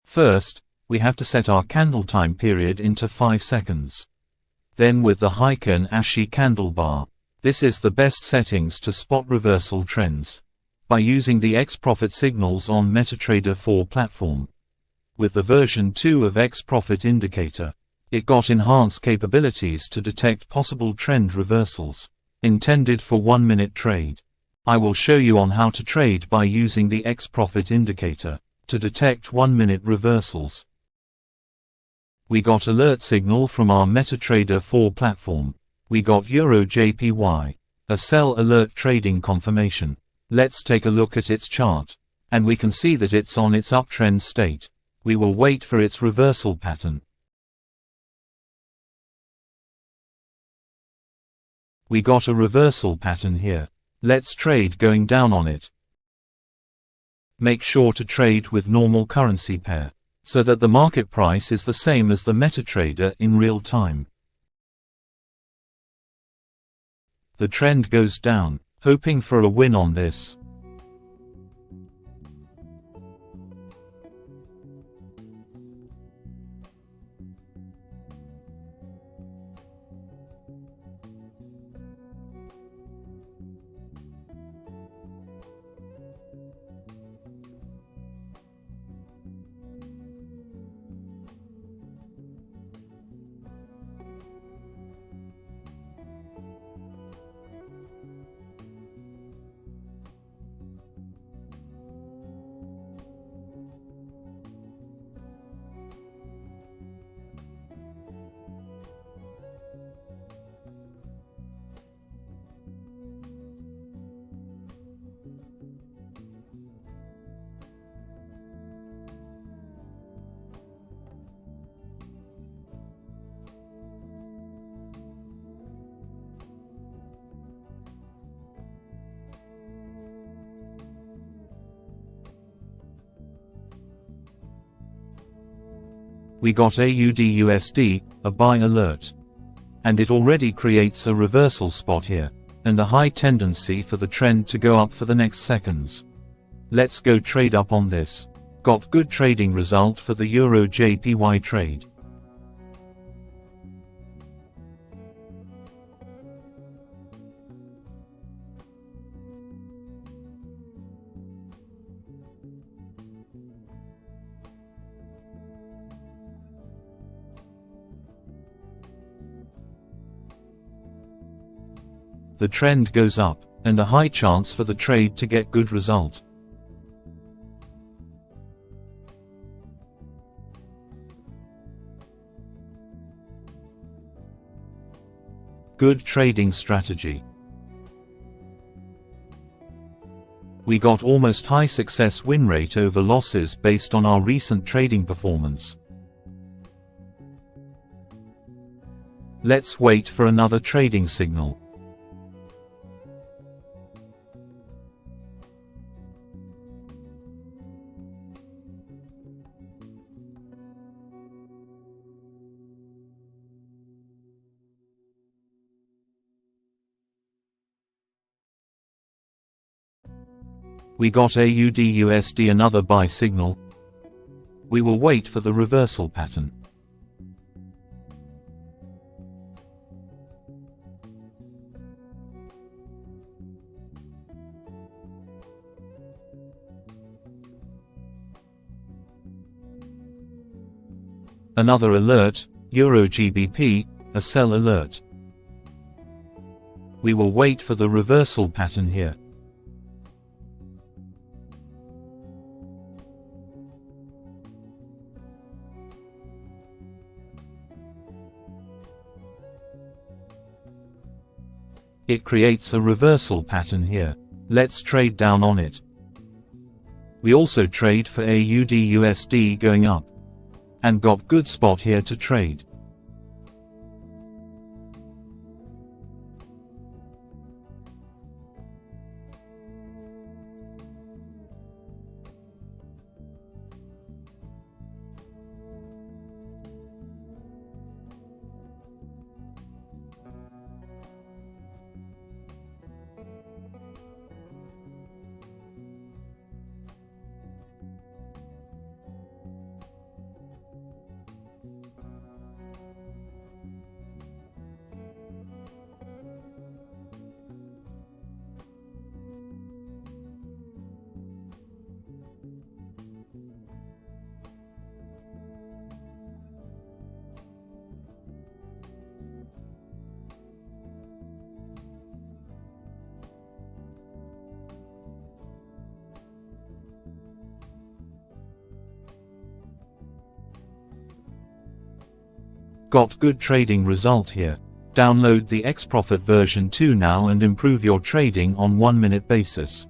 First, we have to set our candle time period into 5 seconds. Then with the Heiken Ashi candle bar. This is the best settings to spot reversal trends. By using the XProfit signals on Metatrader 4 platform. With the version 2 of XProfit Indicator, it got enhanced capabilities to detect possible trend reversals, intended for 1-minute trade. I will show you on how to trade by using the XProfit Indicator to detect 1-minute reversals. We got alert signal from our Metatrader 4 platform. We got Euro JPY, a sell alert trading confirmation. Let's take a look at its chart, and we can see that it's on its uptrend state. We will wait for its reversal pattern. We got a reversal pattern here. Let's trade going down on it. Make sure to trade with normal currency pair, so that the market price is the same as the Metatrader in real time. The trend goes down, hoping for a win on this. We got AUD/USD, a buy alert. And it already creates a reversal spot here, and a high tendency for the trend to go up for the next seconds. Let's go trade up on this. Got good trading result for the Euro JPY trade. The trend goes up, and a high chance for the trade to get good result. Good trading strategy. We got almost high success win rate over losses based on our recent trading performance. Let's wait for another trading signal. We got AUD/USD, another buy signal. We will wait for the reversal pattern. Another alert, Euro GBP, a sell alert. We will wait for the reversal pattern here. It creates a reversal pattern here. Let's trade down on it. We also trade for AUD/USD going up, and got good spot here to trade. Got good trading result here. Download the XProfit version 2 now and improve your trading on 1-minute basis.